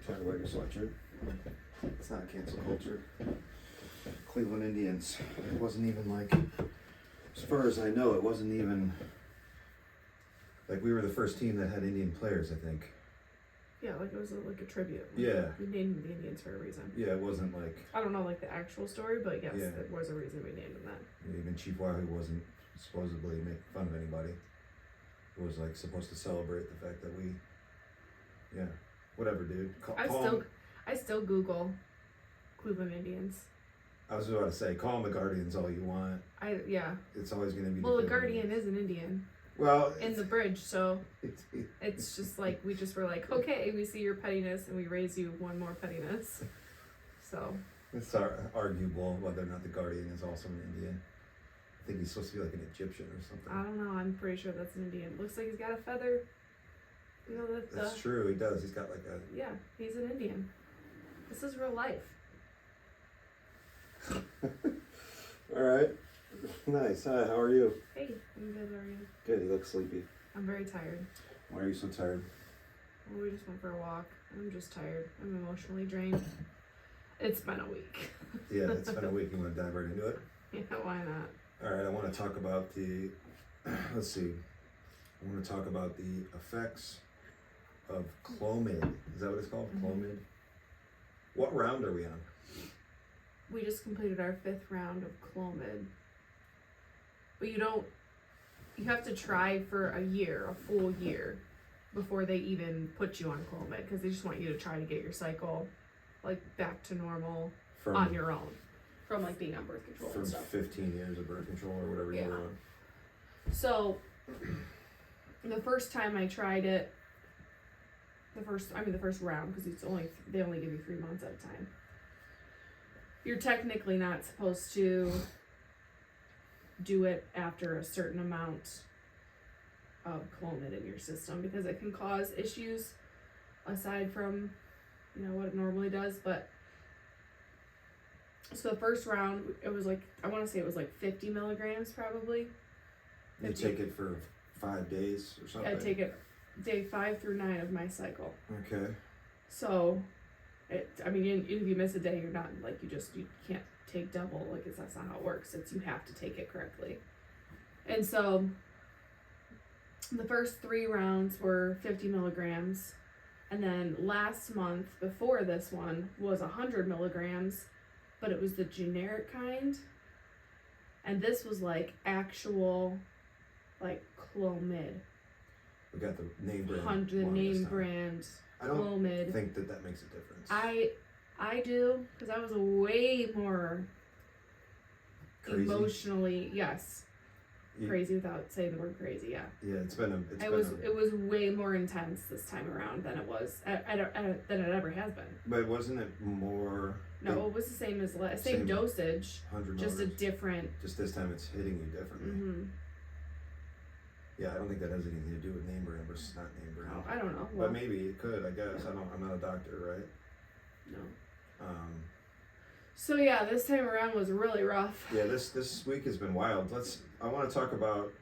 Try to wear your sweatshirt. It's not cancel culture. Cleveland Indians. It wasn't even like, as far as I know, it wasn't even like we were the first team that had Indian players, I think. Yeah, like it was like a tribute. Yeah. We named the Indians for a reason. Yeah, it wasn't like. I don't know like the actual story, but yes, Yeah. there was a reason we named them that. Even Chief Wahoo wasn't supposedly making fun of anybody. It was like supposed to celebrate the fact that we, yeah, whatever, dude. I still Google Cleveland Indians. I was about to say, call them the Guardians all you want. Yeah. It's always going to be. Well, the Guardian is an Indian. Well, in the bridge, so it's just like we just were like, okay, we see your pettiness and we raise you one more pettiness. So it's arguable whether or not the Guardian is also an Indian. I think he's supposed to be like an Egyptian or something. I don't know. I'm pretty sure that's an Indian. Looks like he's got a feather. You know that. That's true. He does. He's got like a. Yeah, he's an Indian. This is real life. All right. Nice. Hi, how are you? Hey, I'm good. How are you? Good. You look sleepy. I'm very tired. Why are you so tired? Well, we just went for a walk. I'm just tired. I'm emotionally drained. It's been a week. Yeah, it's been a week. You want to dive right into it? Yeah, why not? All right. I want to talk about the. Let's see. I want to talk about the effects of Clomid. Is that what it's called? Mm-hmm. Clomid. What round are we on? We just completed our 5th round of Clomid. But you have to try for a full year, before they even put you on Clomid, because they just want you to try to get your cycle, like, back to normal on your own. From, like, being on birth control and stuff. 15 years of birth control or whatever you were on. So, the first time I tried it, the first round, because they only give you 3 months at a time. You're technically not supposed to do it after a certain amount of Clomid in your system, because it can cause issues aside from, what it normally does. But so the first round, it was like, I want to say it was like 50 milligrams probably. You take it for 5 days or something? I take it day 5 through 9 of my cycle. Okay. So, if you miss a day, you're not, like, you can't take double, like, that's not how it works. You have to take it correctly. And so, the first 3 rounds were 50 milligrams, and then last month, before this one, was 100 milligrams, but it was the generic kind, and this was, like, actual, like, Clomid. We got the name brand. The name brand. I don't Clomid. think that makes a difference. I do, because I was way more crazy. Emotionally, yes, crazy without saying the word crazy. Yeah. Yeah, it was way more intense this time around than it was than it ever has been. But wasn't it more? No, it was the same as same dosage, 100 just a different. Just this time it's hitting you differently. Mm-hmm. Yeah, I don't think that has anything to do with name brand versus not name brand. Oh, I don't know. But maybe it could. I guess I'm not a doctor, right? No. So yeah, this time around was really rough. Yeah, this week has been wild. I want to talk about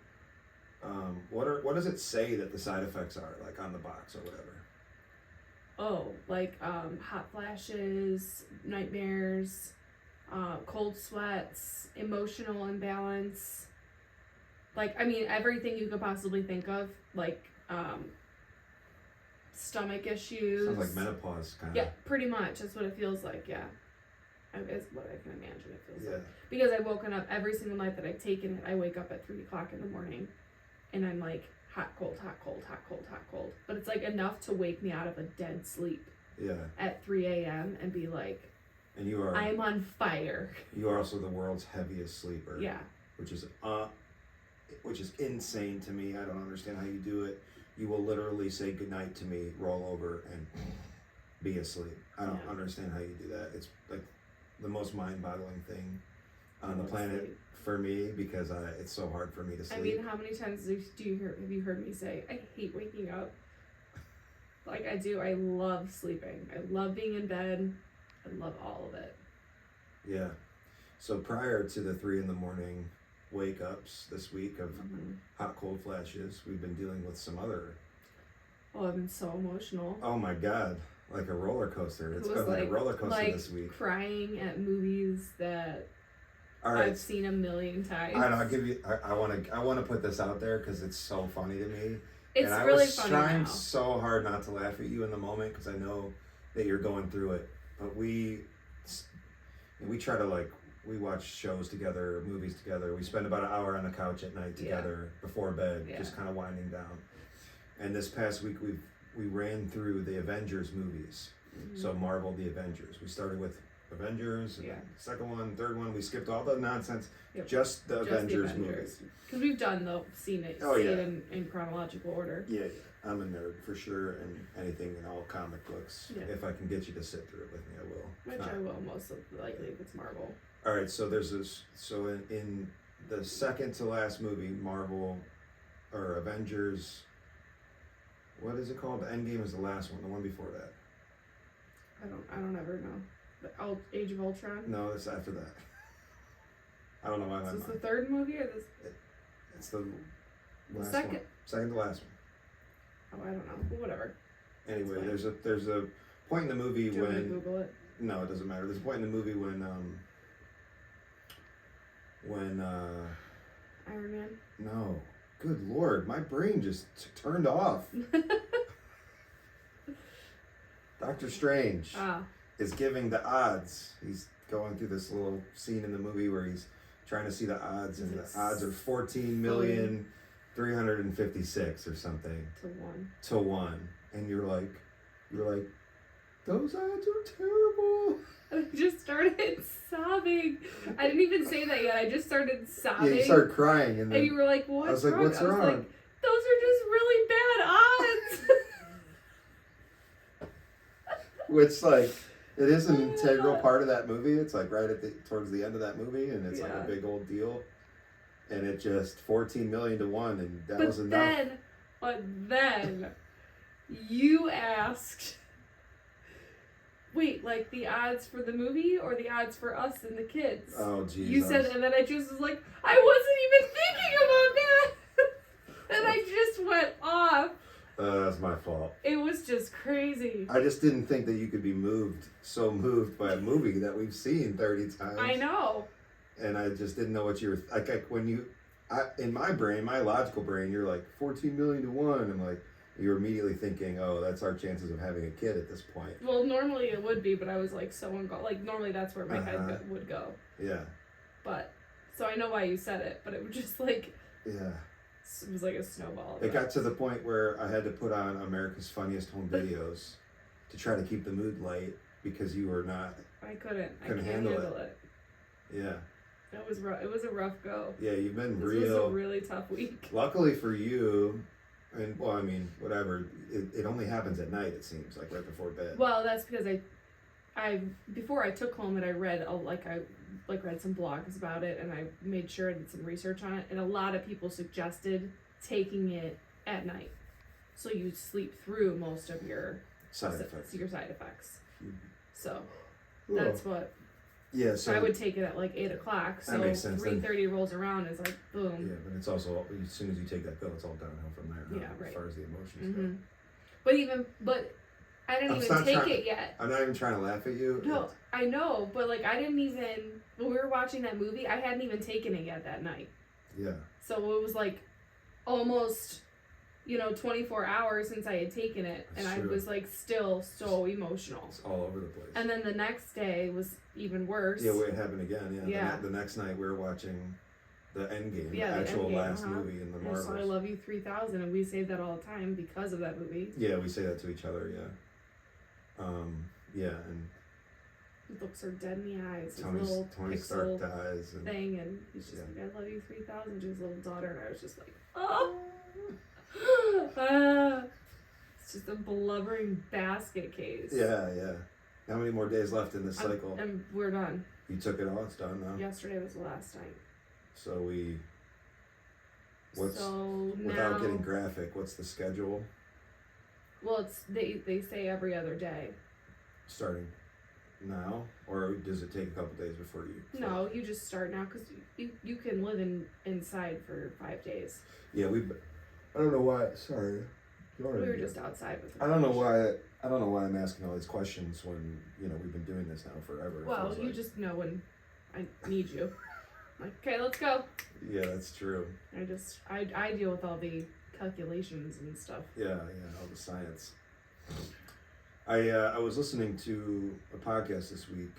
what does it say that the side effects are, like on the box or whatever. Oh, like hot flashes, nightmares, cold sweats, emotional imbalance. Like, everything you could possibly think of, like stomach issues. Sounds like menopause kind of. Yeah, pretty much. That's what it feels like. Yeah. Is what I can imagine it feels like. Yeah. Because I've woken up every single night that I've taken it. I wake up at 3 o'clock in the morning, and I'm like hot, cold, hot, cold, hot, cold, hot, cold. But it's like enough to wake me out of a dead sleep. Yeah. At 3 a.m. and be like, and you are. I'm on fire. You are also the world's heaviest sleeper. Yeah. Which is insane to me. I don't understand how you do it. You will literally say goodnight to me, roll over, and be asleep. I don't understand how you do that. It's like the most mind-boggling thing on the planet for me, because it's so hard for me to sleep. How many times have you heard me say, I hate waking up? Like, I do. I love sleeping. I love being in bed. I love all of it. Yeah. So prior to the 3 a.m. wake ups this week of hot cold flashes, we've been dealing with some other Oh, I've been so emotional. Oh my God. Like a roller coaster. It's It been was like a roller coaster like this week. crying at movies that All right. I've seen a million times. I know. I'll give you. I want to put this out there because it's so funny to me. It's and I really was funny trying now. so hard not to laugh at you in the moment because I know that you're going through it. But we try to we watch shows together, movies together. We spend about an hour on the couch at night together before bed, just kind of winding down. And this past week we ran through the Avengers movies. Mm-hmm. So Marvel, the Avengers. We started with Avengers, and second one, third one. We skipped all the nonsense, just the Avengers movies. Because we've seen it in chronological order. Yeah, I'm a nerd for sure, and anything in all comic books. Yeah. If I can get you to sit through it with me, I will. Which I will most likely if it's Marvel. All right, so there's this. So in the second to last movie, Marvel or Avengers. What is it called? The Endgame is the last one. The one before that. I don't ever know. The Age of Ultron? No, it's after that. I don't know why. Is this the third movie or this? It's the last second. One. Second to last one. Oh, I don't know. Well, whatever. Anyway, there's a point in the movie Do you want me to Google it? No, it doesn't matter. There's a point in the movie when Iron Man? No. Good Lord, my brain just turned off. Doctor Strange is giving the odds. He's going through this little scene in the movie where he's trying to see the odds, and the odds are 14,356,000 or something. To one. And you're like, those odds are terrible. I just started sobbing. I didn't even say that yet. I just started sobbing. Yeah, you started crying. And you were like, what's wrong? I was like, what's wrong? I was like, those are just really bad odds. Which, it is an integral part of that movie. It's right towards the end of that movie, and it's a big old deal. And it just 14 million to 1, and that was enough. But then, you asked, wait, the odds for the movie or the odds for us and the kids? Oh, geez. You said, and then I just was like, I wasn't even thinking about that. And I just went off. That's my fault. It was just crazy. I just didn't think that you could be moved by a movie that we've seen 30 times. I know. And I just didn't know what you were in my brain, my logical brain, you're like 14 million to 1. I'm you're immediately thinking, oh, that's our chances of having a kid at this point. Well, normally it would be, but I was so normally that's where my head would go. Yeah. But so I know why you said it, but it was just yeah. It was like a snowball. It got to the point where I had to put on America's Funniest Home Videos to try to keep the mood light because you were not. I couldn't handle it. Yeah. It was rough. It was a rough go. Yeah, you've been This was a really tough week. Luckily for you, and whatever. It only happens at night. It seems right before bed. Well, that's because I before I took Clomid, I read read some blogs about it, and I made sure I did some research on it, and a lot of people suggested taking it at night, so you sleep through most of your side effects. Mm-hmm. So that's what. Yeah, so I would take it at 8 o'clock. So 3:30 rolls around, is boom. Yeah, but it's also as soon as you take that pill, it's all downhill from there. Yeah, right. As far as the emotions go. But I didn't even take it yet. I'm not even trying to laugh at you. No, I know, but I didn't even, when we were watching that movie, I hadn't even taken it yet that night. Yeah. So it was almost, 24 hours since I had taken it, and I was still so emotional. It's all over the place. And then the next day was even worse. Yeah, it happened again. Yeah. The next night we were watching the Endgame, the actual last movie in the Marvels. So I Love You 3000, and we say that all the time because of that movie. Yeah, we say that to each other. Yeah. And he looks her dead in the eyes. Tony Stark dies. And he's just I love you 3000 to his little daughter, and I was just oh. It's just a blubbering basket case. Yeah. How many more days left in this cycle? And we're done. You took it all? It's done now? Yesterday was the last night. So without getting graphic, what's the schedule? Well, they say every other day. Starting now? Or does it take a couple days before you? No, you just start now because you can live inside for 5 days. Yeah, I don't know why. Sorry. Go We ahead. were just outside with the I don't know why I'm asking all these questions when, you know, we've been doing this now forever. it Well, feels you like. just know when I need you. Like, okay, let's go. Yeah, that's true. I deal with all the calculations and stuff. Yeah, all the science. I was listening to a podcast this week,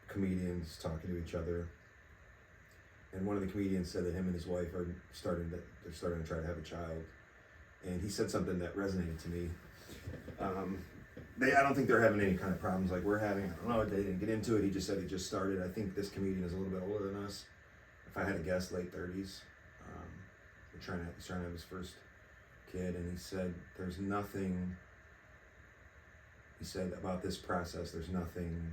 comedians talking to each other, and one of the comedians said that him and his wife they're starting to try to have a child, and he said something that resonated to me. I don't think they're having any kind of problems like we're having. I don't know. They didn't get into it. He just said he just started. I think this comedian is a little bit older than us. If I had to guess, late 30s. He's trying to have his first kid, and he said there's nothing. He said about this process, there's nothing.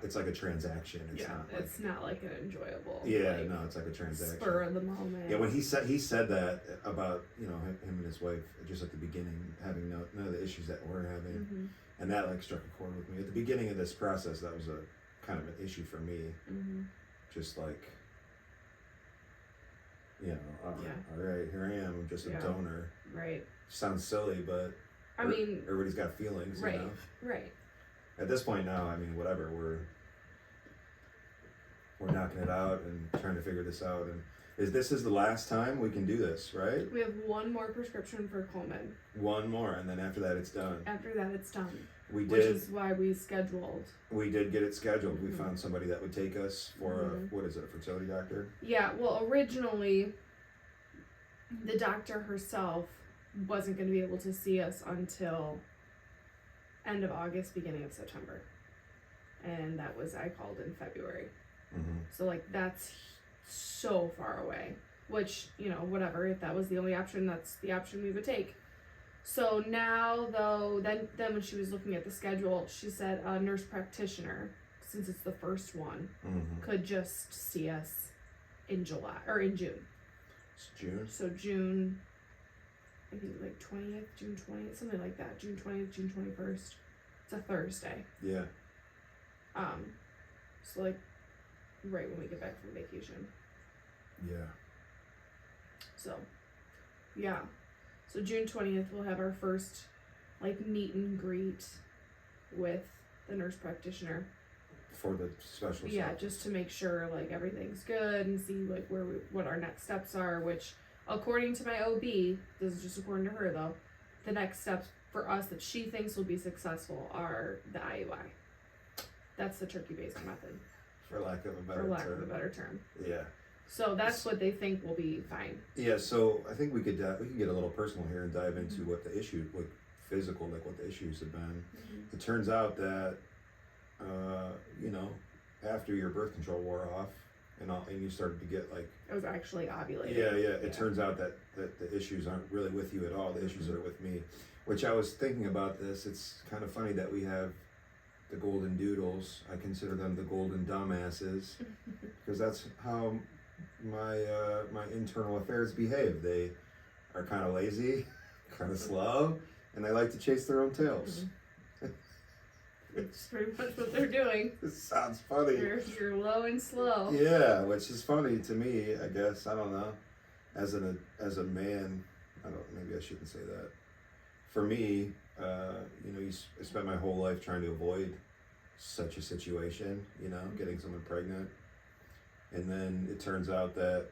It's like a transaction. It's not like an enjoyable. Yeah, like, no, it's like a transaction. Spur of the moment. Yeah, when he said that about, you know, him and his wife just at the beginning having none of the issues that we're having, Mm-hmm. and that like struck a chord with me at the beginning of this process. That was a kind of an issue for me. Mm-hmm. Just like, you know, all right, here I am. I'm just a donor. Right. Sounds silly, but I mean, everybody's got feelings. Right. You know? Right. At this point now, I mean, whatever, we're knocking it out and trying to figure this out. And this is the last time we can do this, right? We have one more prescription for Clomid. One more, and then after that, it's done. After that, it's done. Which is why we scheduled. We did get it scheduled. We Mm-hmm. found somebody that would take us for a fertility doctor? Yeah, well, originally, the doctor herself wasn't going to be able to see us until end of August, beginning of September. And I called in February. Mm-hmm. So, like, that's so far away. Which, you know, whatever. If that was the only option, that's the option we would take. So now, though, then when she was looking at the schedule, she said a nurse practitioner, since it's the first one, could just see us in June. It's June? So June, I think like 20th, June 20th, something like that. June 20th, June 21st. It's a Thursday. Yeah. So like right when we get back from vacation. Yeah. So, yeah. So June 20th, we'll have our first like meet and greet with the nurse practitioner. For the special Yeah, stuff. just to make sure like everything's good and see like what our next steps are, which according to my OB, this is just according to her though, the next steps for us that she thinks will be successful are the IUI. That's the turkey-based method. For lack of a better term. Yeah. So that's what they think will be fine. Yeah, so I think we can get a little personal here and dive into what the issue, what the issues have been. Mm-hmm. It turns out that, you know, after your birth control wore off and you started to get like... I was actually ovulating. Yeah. It turns out that the issues aren't really with you at all. The issues are with me. Which I was thinking about this. It's kind of funny that we have the golden doodles. I consider them the golden dumbasses. Because that's how my internal affairs behave. They are kind of lazy, kind of slow, and they like to chase their own tails. It's pretty much what they're doing. This sounds funny. You're low and slow. Yeah, which is funny to me, I guess. I don't know. As a man, maybe I shouldn't say that. For me, you know, I spent my whole life trying to avoid such a situation, you know, getting someone pregnant. And then it turns out that...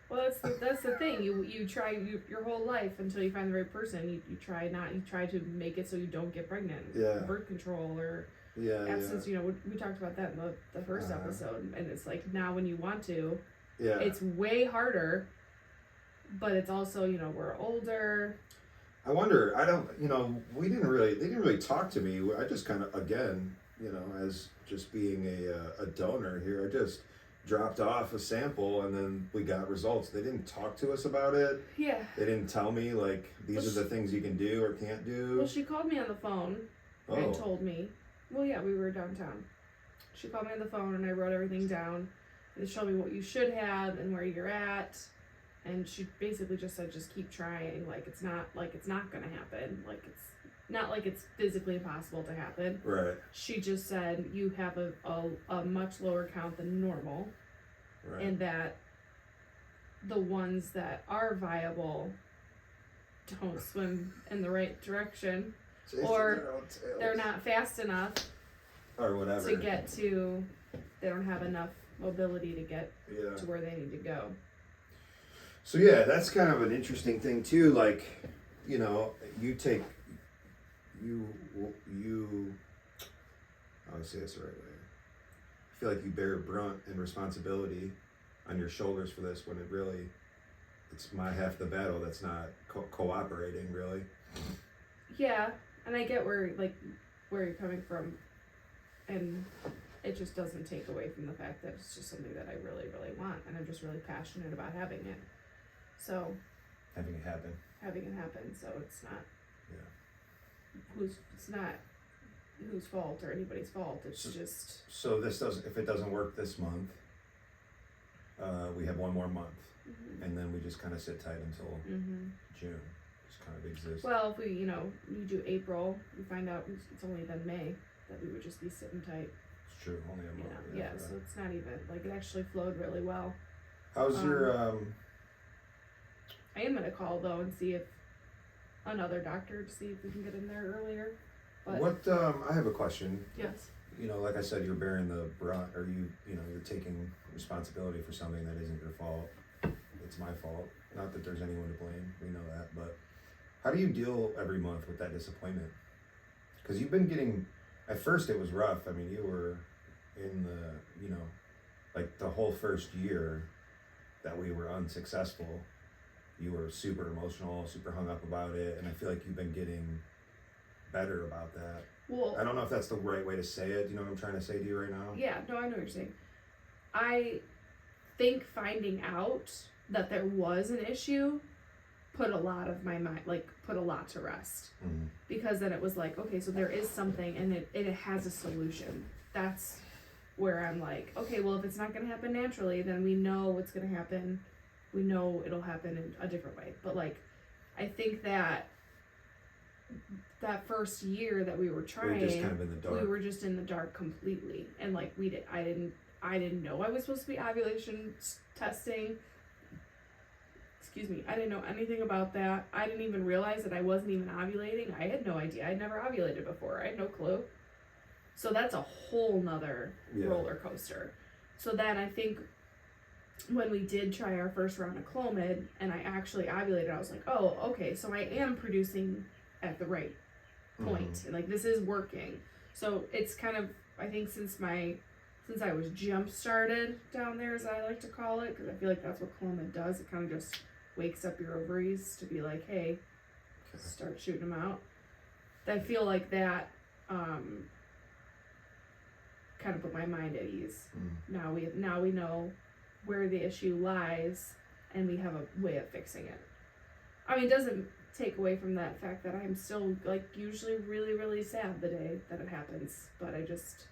Well, that's the thing. You try your whole life until you find the right person. You try to make it so you don't get pregnant. Yeah. Birth control or abstinence. Yeah. You know, we talked about that in the first episode. And it's like now when you want to, Yeah. it's way harder. But it's also, you know, we're older. I wonder, they didn't really talk to me. I just kind of, again, you know, as just being a donor here, I just dropped off a sample and then we got results. They didn't talk to us about it. Yeah. They didn't tell me, like, these are the things you can do or can't do. Well, she called me on the phone and told me, well, yeah, we were downtown. She called me on the phone and I wrote everything down. And showed me what you should have and where you're at. And she basically just said, just keep trying. Like, it's not going to happen. Like, it's not like it's physically impossible to happen. Right. She just said, you have a much lower count than normal. Right. And that the ones that are viable don't swim in the right direction, or they're not fast enough or whatever to get to, they don't have enough mobility to get to where they need to go. So yeah, that's kind of an interesting thing too. Like, you know, you how do I say this the right way? I feel like you bear brunt and responsibility on your shoulders for this when it really, it's my half of the battle that's not cooperating really. Yeah, and I get where you're coming from, and it just doesn't take away from the fact that it's just something that I really, really want, and I'm just really passionate about having it. So having it happen, so it's not whose fault or anybody's fault. It's just so this doesn't, if it doesn't work this month, we have one more month, and then we just kind of sit tight until June. Just kind of exist. Well, if we do April, we find out it's only been May, that we would just be sitting tight. It's true, only a month. Yeah, so it's not even like, it actually flowed really well. How's your I am gonna call though and see if another doctor to see if we can get in there earlier. But what I have a question. Yes. You know, like I said, you're bearing the brunt, or you're taking responsibility for something that isn't your fault. It's my fault. Not that there's anyone to blame. We know that, but how do you deal every month with that disappointment? Because you've been getting. At first, it was rough. I mean, you were in the, like the whole first year that we were unsuccessful. You were super emotional, super hung up about it, and I feel like you've been getting better about that. Well, I don't know if that's the right way to say it. Do you know what I'm trying to say to you right now? Yeah, no, I know what you're saying. I think finding out that there was an issue put a lot of my mind, put a lot to rest. Mm-hmm. Because then it was like, okay, so there is something and it has a solution. That's where I'm like, okay, well, if it's not going to happen naturally, then we know what's going to happen. We know it'll happen in a different way. But I think that first year that we were trying, we were just kind of in the dark. We were just in the dark completely. And I didn't know I was supposed to be ovulation testing. Excuse me. I didn't know anything about that. I didn't even realize that I wasn't even ovulating. I had no idea. I'd never ovulated before. I had no clue. So that's a whole nother roller coaster. So then I think when we did try our first round of Clomid and I actually ovulated, I was like, oh, okay, so I am producing at the right point. And this is working. So it's kind of, I think since I was jump started down there, as I like to call it, because I feel like that's what Clomid does. It kind of just wakes up your ovaries to be like, hey, start shooting them out. I feel like that kind of put my mind at ease. Now we know where the issue lies, and we have a way of fixing it. I mean, it doesn't take away from that fact that I'm still usually really, really sad the day that it happens, but I just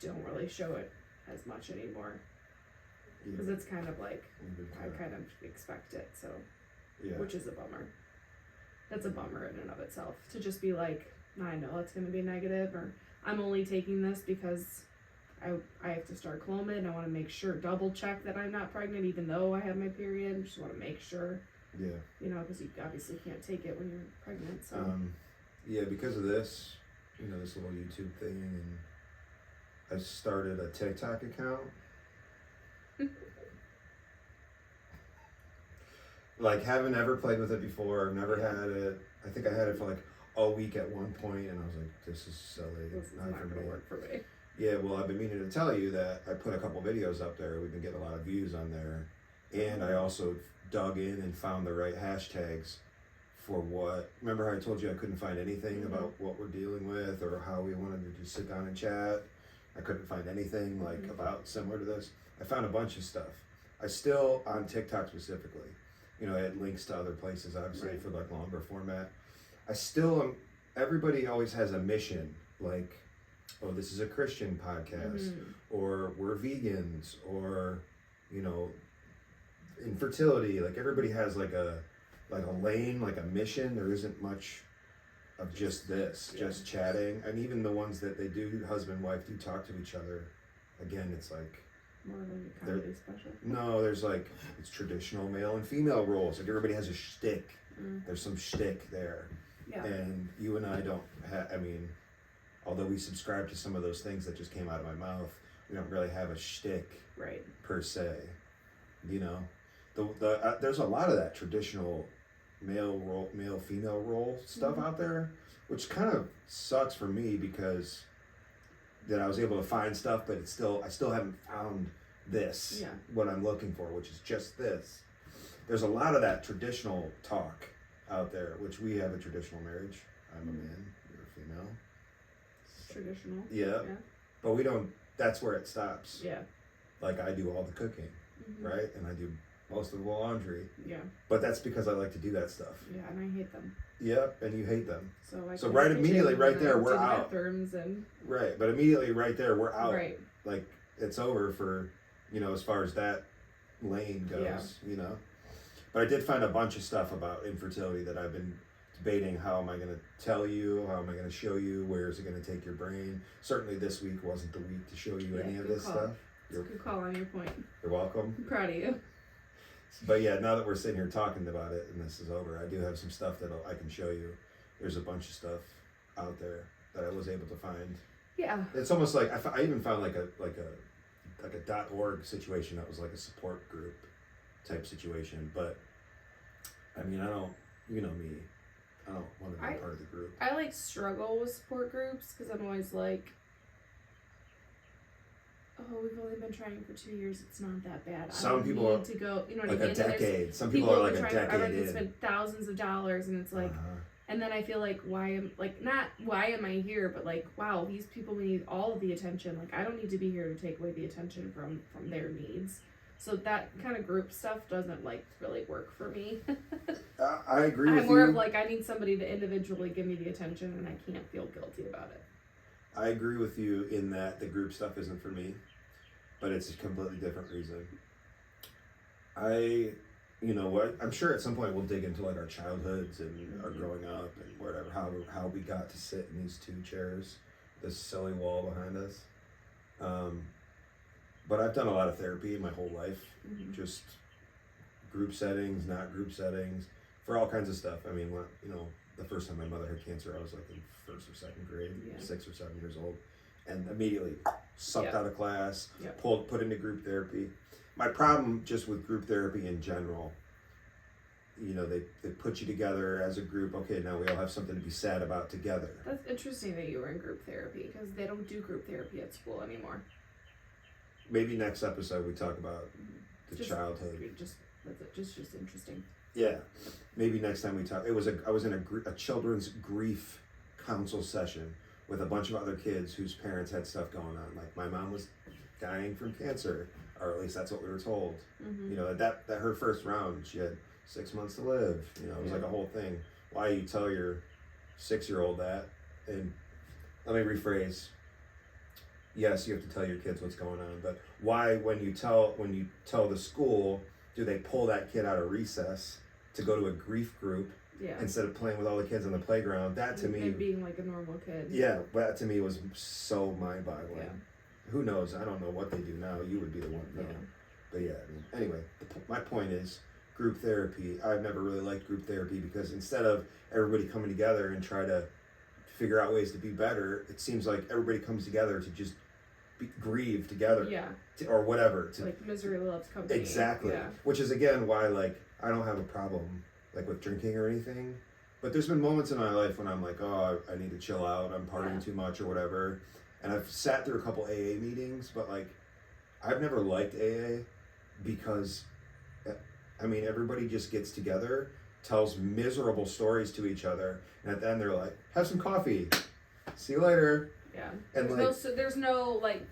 don't really show it as much anymore. Because it's kind of I kind of expect it, so, which is a bummer. That's a bummer in and of itself, to just be like, I know it's going to be negative, or I'm only taking this because I have to start Clomid, and I want to make sure, double check that I'm not pregnant, even though I have my period. I just want to make sure. Yeah. Because you obviously can't take it when you're pregnant, so. Because of this, this little YouTube thing, and I started a TikTok account. Haven't ever played with it before. I've never had it. I think I had it for a week at one point, and I was like, this is silly. This is not going to work for me. Yeah, well, I've been meaning to tell you that I put a couple videos up there. We've been getting a lot of views on there. And I also dug in and found the right hashtags for what. Remember how I told you I couldn't find anything about what we're dealing with or how we wanted to just sit down and chat? I couldn't find anything about similar to this. I found a bunch of stuff. I still, on TikTok specifically, I had links to other places, obviously, for longer format. I still am, everybody always has a mission, oh, this is a Christian podcast, or we're vegans, or, infertility. Everybody has a lane, a mission. There isn't much of just this, just chatting. And even the ones that they do, husband, wife, do talk to each other. Again, it's More of a comedy special. No, there's like, it's traditional male and female roles. Like everybody has a shtick. There's some shtick there. Yeah. And you and I don't have, I mean, although we subscribe to some of those things that just came out of my mouth, we don't really have a shtick Right. per se. You know, there's a lot of that traditional male female role stuff out there, which kind of sucks for me because that I was able to find stuff, but I still haven't found this, what I'm looking for, which is just this. There's a lot of that traditional talk out there, which we have a traditional marriage. I'm a man, you're a female. Traditional. Yeah. But we don't, that's where it stops. Yeah. Like I do all the cooking, right? And I do most of the laundry. Yeah. But that's because I like to do that stuff. Yeah, and I hate them. Yep, and you hate them. So right immediately right there, we're out. Bathrooms and... Right, but immediately right there, we're out. Right. Like, it's over for, you know, as far as that lane goes, you know. But I did find a bunch of stuff about infertility that I've been debating. How am I going to tell you? How am I going to show you? Where is it going to take your brain? Certainly this week wasn't the week to show you any of this stuff. Good call on your point. You're welcome. I'm proud of you. But yeah, now that we're sitting here talking about it and this is over, I do have some stuff that I can show you. There's a bunch of stuff out there that I was able to find. Yeah. It's almost like I even found like a .org situation that was like a support group type situation. But I mean, I don't, you know me, I don't want to be part of the group. I like struggle with support groups because I'm always like, oh, we've only been trying for 2 years. It's not that bad. Some people need to go, you know what like I mean? a decade. Some people are like a decade forever, in. They spend thousands of dollars, and it's like, and then I feel like, not why am I here, but like, wow, these people need all of the attention. Like, I don't need to be here to take away the attention from their needs. So that kind of group stuff doesn't like really work for me. I agree with you. I'm more of like, I need somebody to individually give me the attention, and I can't feel guilty about it. I agree with you in that the group stuff isn't for me, but it's a completely different reason. You know what? I'm sure at some point we'll dig into like our childhoods and our growing up and whatever, how we got to sit in these 2 chairs, this silly wall behind us. But I've done a lot of therapy in my whole life, just group settings, not group settings, for all kinds of stuff. I mean, you know, the first time my mother had cancer, I was like in 1st or 2nd grade, 6 or 7 years old, and immediately sucked out of class, put into group therapy. My problem just with group therapy in general, you know, they put you together as a group. Okay, now we all have something to be sad about together. That's interesting that you were in group therapy because they don't do group therapy at school anymore. Maybe next episode we talk about the childhood. Just interesting. Yeah, maybe next time we talk. I was in a children's grief council session with a bunch of other kids whose parents had stuff going on. Like my mom was dying from cancer, or at least that's what we were told. You know, that her first round, she had 6 months to live. You know, it was like a whole thing. Why you tell your 6-year-old that? And let me rephrase. Yes, you have to tell your kids what's going on, but why, when you tell the school, do they pull that kid out of recess to go to a grief group instead of playing with all the kids on the playground? That to me, and being like a normal kid. Yeah, that to me was so mind-boggling. Yeah. Who knows? I don't know what they do now. You would be the one to know. But yeah, I mean, anyway, my point is group therapy. I've never really liked group therapy because instead of everybody coming together and try to figure out ways to be better, it seems like everybody comes together to just grieve together, or whatever. Like misery loves company. Exactly. Yeah. Which is again why like I don't have a problem like with drinking or anything, but there's been moments in my life when I'm like, oh, I need to chill out. I'm partying too much or whatever, and I've sat through a couple AA meetings, but like I've never liked AA because, I mean, everybody just gets together, tells miserable stories to each other, and at the end they're like, have some coffee, see you later. Yeah, and there's no like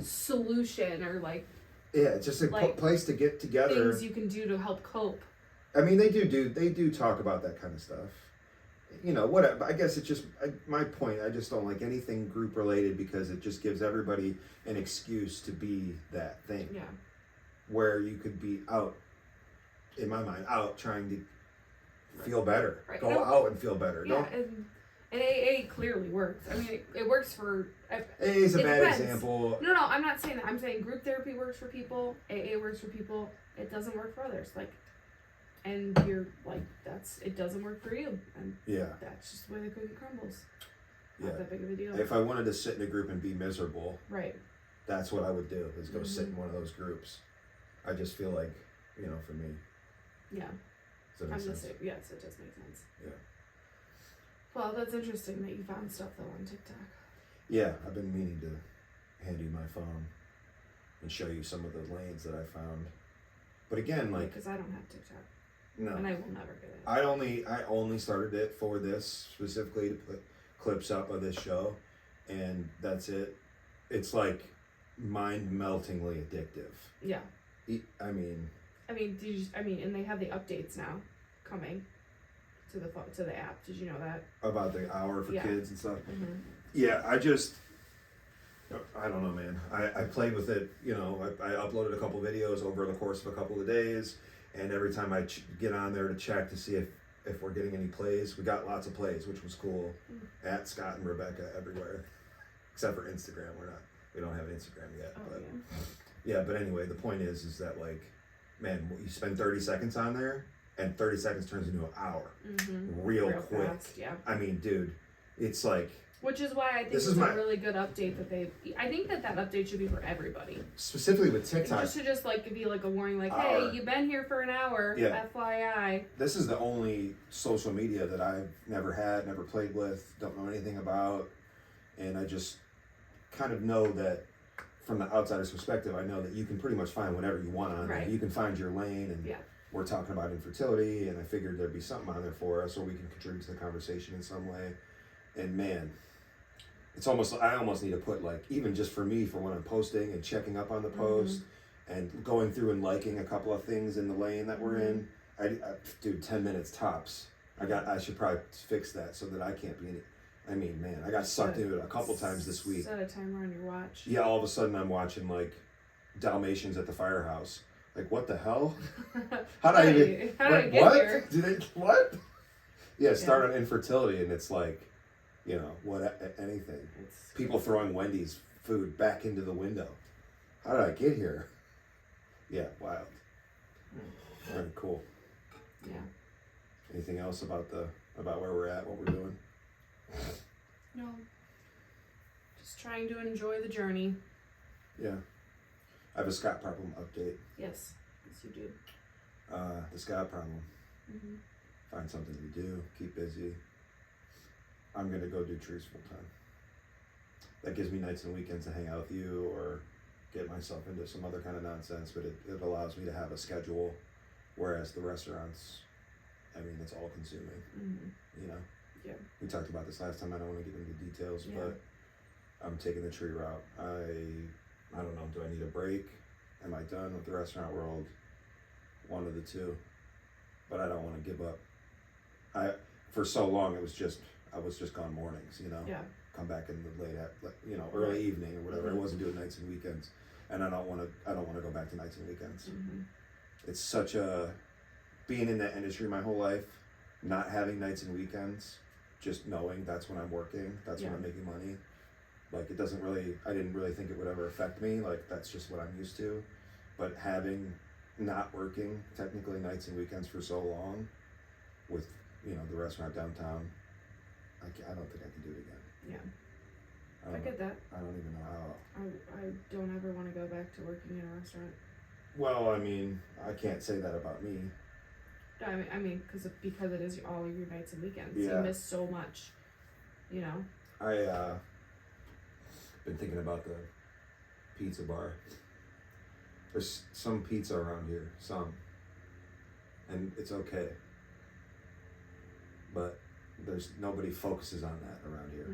solution or like it's just a place to get together. Things you can do to help cope. I mean, they do talk about that kind of stuff. You know, whatever. I guess it's just my point. I just don't like anything group related because it just gives everybody an excuse to be that thing. Yeah. Where you could be out, in my mind, out trying to feel better. Right. Go out and feel better. Yeah, And AA clearly works. I mean, it works for. AA is a it bad depends. example. No, I'm not saying that. I'm saying group therapy works for people. AA works for people. It doesn't work for others. Like, and you're like, it doesn't work for you, and Yeah. that's just the way the cookie crumbles. Yeah. Not that big of a deal. If I wanted to sit in a group and be miserable, Right. that's what I would do, is go sit in one of those groups. I just feel like, for me. Yeah. Does that make sense? Yes, it does make sense. Yeah. Well, that's interesting that you found stuff though on TikTok. Yeah, I've been meaning to hand you my phone and show you some of the lanes that I found. But again, like, because I don't have TikTok. no, And I will never get it. I only started it for this, specifically to put clips up of this show, and that's it. It's like mind-meltingly addictive. Yeah. I mean, and they have the updates now coming to the app. Did you know that? about the hour for kids and stuff. Mm-hmm. Yeah, I don't know, man. I played with it, I uploaded a couple videos over the course of a couple of days, and every time I get on there to check to see if we're getting any plays, we got lots of plays, which was cool. At Scott and Rebekah everywhere, except for Instagram. We don't have Instagram yet. Oh, but yeah. but anyway, the point is that, like, man, you spend 30 seconds on there, and 30 seconds turns into an hour. Mm-hmm. Real quick. Fast, yeah. I mean, dude, it's like... Which is why I think it's a really good update that I think that update should be for everybody. Specifically with TikTok. Just to like give you like a warning, like, Hour. hey, you've been here for an hour, FYI. This is the only social media that I've never had, never played with, don't know anything about, and I just kind of know that from the outsider's perspective, I know that you can pretty much find whatever you want on there. You can find your lane, and we're talking about infertility, and I figured there'd be something on there for us, or we can contribute to the conversation in some way. And man, I almost need to put, like, even just for me, for when I'm posting and checking up on the post and going through and liking a couple of things in the lane that we're in. I do 10 minutes tops. I should probably fix that so that I can't be in it. I mean, man, I got sucked into it a couple times this week. Set a timer on your watch. Yeah, all of a sudden I'm watching, like, Dalmatians at the firehouse. Like, what the hell? How did I get here? What? Yeah, start on infertility, and it's like, anything. People throwing Wendy's food back into the window. How did I get here? Yeah, wild. Very cool. Yeah. Anything else about where we're at, what we're doing? No. Just trying to enjoy the journey. Yeah. I have a Scott problem update. Yes. Yes, you do. The Scott problem. Find something to do. Keep busy. I'm going to go do trees full time. That gives me nights and weekends to hang out with you or get myself into some other kind of nonsense, but it allows me to have a schedule, whereas the restaurants, it's all consuming, Yeah. We talked about this last time. I don't want to get into details, but I'm taking the tree route. I don't know. Do I need a break? Am I done with the restaurant world? One of the two. But I don't want to give up. For so long, I was just gone mornings, come back in the early evening or whatever. I wasn't doing nights and weekends, and I don't want to go back to nights and weekends. It's such being in that industry my whole life, not having nights and weekends, just knowing that's when I'm working, that's when I'm making money. Like, I didn't really think it would ever affect me. Like, that's just what I'm used to. But not working technically nights and weekends for so long with, the restaurant downtown, I don't think I can do it again. Yeah. I get that. I don't even know how. I don't ever want to go back to working in a restaurant. Well, I can't say that about me. Because it is all of your nights and weekends. Yeah. You miss so much, I been thinking about the pizza bar. There's some pizza around here, and it's okay. But nobody focuses on that around here,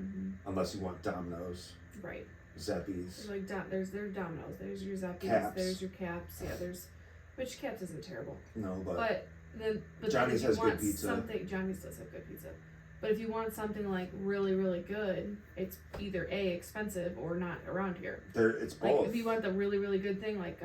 unless you want Domino's, right? Zeppies. There's Domino's. There's your Zeppies. Caps. There's your Caps. Yeah. Which Caps isn't terrible. No, but Johnny's has good pizza. Johnny's does have good pizza. But if you want something like really, really good, it's either expensive or not around here. It's both. Like if you want the really, really good thing, like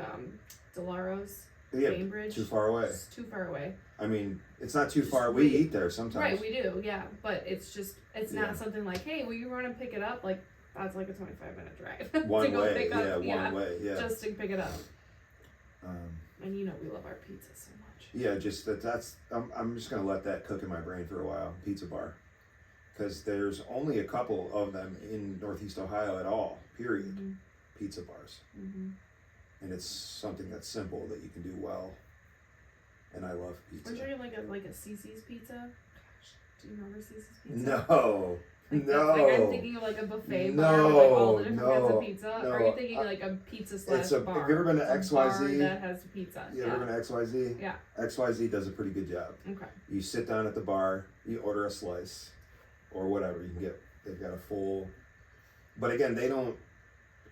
Delaro's, Bainbridge. Too far away. It's too far away. I mean, it's not too far. We eat there sometimes. Right, we do, yeah. But it's just, it's Yeah. not something like, hey, will you run and pick it up? Like, that's like a 25-minute drive. One to go way, pick up, one way, yeah. Just to pick it up. And you know we love our pizza so much. Yeah, just that's. I'm just gonna let that cook in my brain for a while. Pizza bar, because there's only a couple of them in Northeast Ohio at all. Period. Mm-hmm. Pizza bars, Mm-hmm. and it's something that's simple that you can do well. And I love pizza. We're drinking like a CC's pizza. Gosh, do you remember CC's pizza? No. No. Like I'm thinking of like a buffet bar No, with like all the different kinds no, of pizza. no. Or are you thinking like a pizza slash bar? Have you ever been to It's a bar XYZ? that has pizza. You ever been to XYZ? Yeah. XYZ does a pretty good job. Okay. You sit down at the bar, you order a slice, or whatever. You can get. They've got a full. But again, they don't.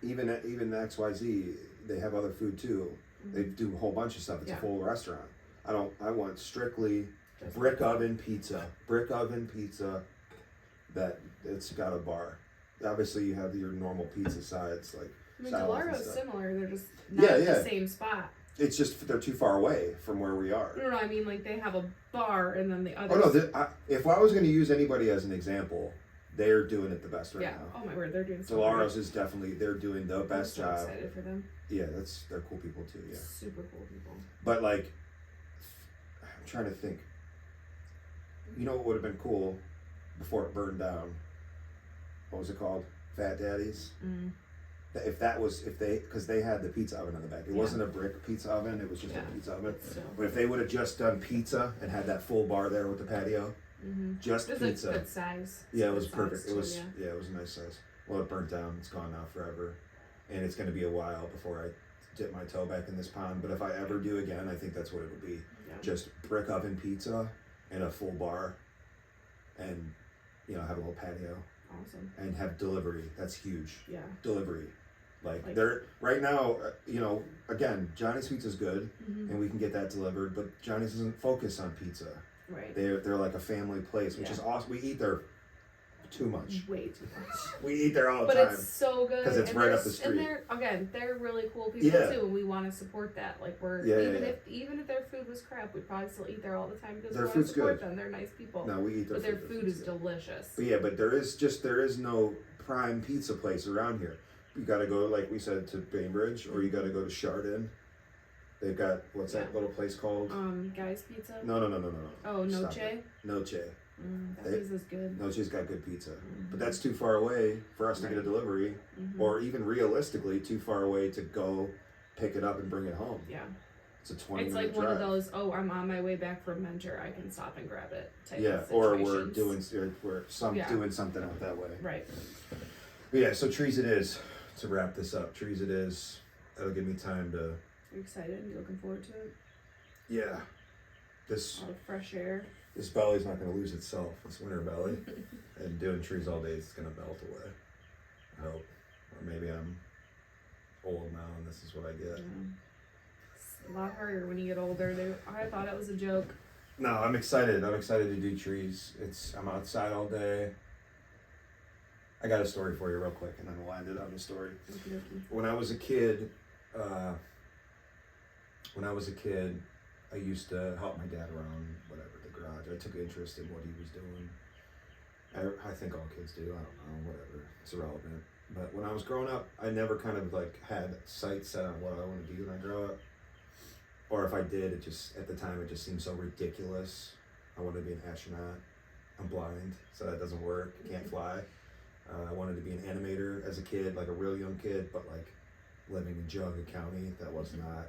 Even XYZ, they have other food too. Mm-hmm. They do a whole bunch of stuff. It's a full restaurant. I want strictly Just brick oven pizza. Brick oven pizza. That it's got a bar. Obviously, you have your normal pizza sides like. I mean, salads and Delaro's stuff. similar. They're just not Yeah. the same spot. It's just they're too far away from where we are. No, I mean like they have a bar and then the other. Oh no! If I was going to use anybody as an example, they're doing it the best right now. Oh my word, they're doing so Delaro's is definitely they're doing the best I'm so job. excited for them. Yeah, they're cool people too. Yeah, Super cool people. but like, I'm trying to think. You know what would have been cool before it burned down? What was it called? Fat Daddies. Mm. Because they had the pizza oven on the back. It wasn't a brick pizza oven. It was just a pizza oven. So, But if they would have just done pizza and had that full bar there with the patio, just it was pizza. a good size. Yeah, it was Good perfect. size It was too, it was a nice size. Well, it burnt down. It's gone now forever, and it's going to be a while before I dip my toe back in this pond. But if I ever do again, I think that's what it would be. Yeah. Just brick oven pizza and a full bar, and have a little patio Awesome. and have delivery. That's huge. Yeah. Delivery. Like they're right now, again, Johnny's Pizza's good, and we can get that delivered. But Johnny's doesn't focus on pizza. Right. They're like a family place, which is awesome. We eat there too much. Way too much. We eat there all the but time. it's so good because it's and right up the street. And they're really cool people Yeah. too, and we want to support that. Like even if their food was crap, we'd probably still eat there all the time because Their we want to food's support good. them. They're nice people. No, we eat their but their food. food is delicious. But there is no prime pizza place around here. You got to go, like we said, to Bainbridge, or you got to go to Chardon. They've got what's that little place called? Guy's Pizza. No. Oh, Stop Noche. it. Noche. That pizza's good. Noche's got good pizza, but that's too far away for us to get a delivery, or even realistically too far away to go pick it up and bring it home. Yeah. It's a 20-minute It's like drive. one of those. Oh, I'm on my way back from Mentor. I can stop and grab it. Type of or situations. we're doing something out that way. Right. But yeah, so trees it is. To wrap this up, trees it is. That'll give me time to. Are you excited? You looking forward to it? Yeah. A lot of fresh air. This belly's not going to lose itself. This winter belly, and doing trees all day is going to melt away. I hope, or maybe I'm old now and this is what I get. Yeah. It's a lot harder when you get older. I thought it was a joke. No, I'm excited. I'm excited to do trees. I'm outside all day. I got a story for you real quick, and then we'll end it on the story. Okay. When I was a kid, I used to help my dad around the garage. I took interest in what he was doing. I think all kids do. I don't know, whatever. It's irrelevant. But when I was growing up, I never kind of had sights set on what I want to be when I grow up. Or if I did, at the time it just seemed so ridiculous. I wanted to be an astronaut. I'm blind, so that doesn't work. Can't fly. I wanted to be an animator as a kid, like a real young kid, but living in Geauga County, that was not.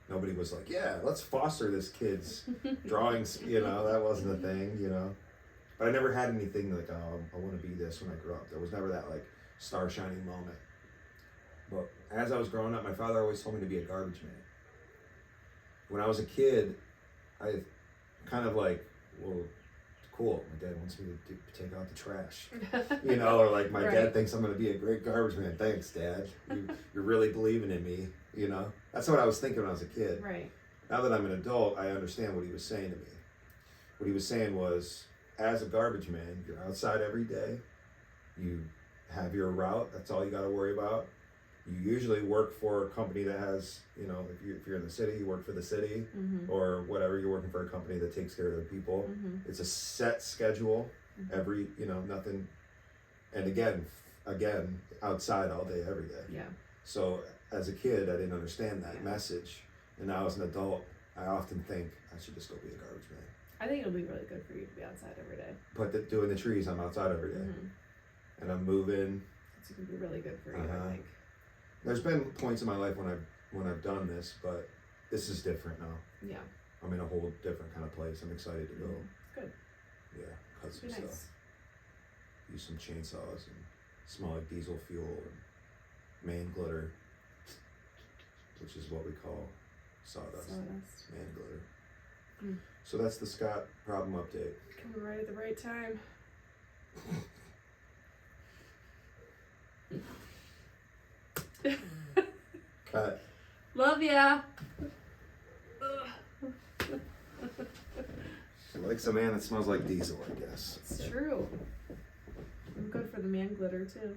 Nobody was like, yeah, let's foster this kid's drawings. That wasn't a thing. But I never had anything like, oh, I want to be this when I grew up. There was never that star shining moment. But as I was growing up, my father always told me to be a garbage man. When I was a kid, I kind of well, cool, my dad wants me to take out the trash, or my dad thinks I'm going to be a great garbage man. Thanks, Dad. You're really believing in me, That's what I was thinking when I was a kid. Right. Now that I'm an adult, I understand what he was saying to me. What he was saying was, as a garbage man, you're outside every day. You have your route. That's all you got to worry about. You usually work for a company that has, you know, if you're in the city, you work for the city, or whatever. You're working for a company that takes care of their people. It's a set schedule. Every, you know, nothing. And again, outside all day, every day. Yeah. So as a kid, I didn't understand that message, and now as an adult, I often think I should just go be a garbage man. I think it'll be really good for you to be outside every day. But doing the trees, I'm outside every day, and I'm moving. It's gonna be really good for you, I think. There's been points in my life when I've done this, but this is different now. Yeah. I'm in a whole different kind of place. I'm excited to go. Good. Yeah, cut some Be stuff. nice. Use some chainsaws and smell like diesel fuel and man glitter, which is what we call sawdust. Man glitter. So that's the Scott problem update. Coming right at the right time. Cut. Love ya. She likes a man that smells like diesel, I guess. It's true. I'm good for the man glitter too.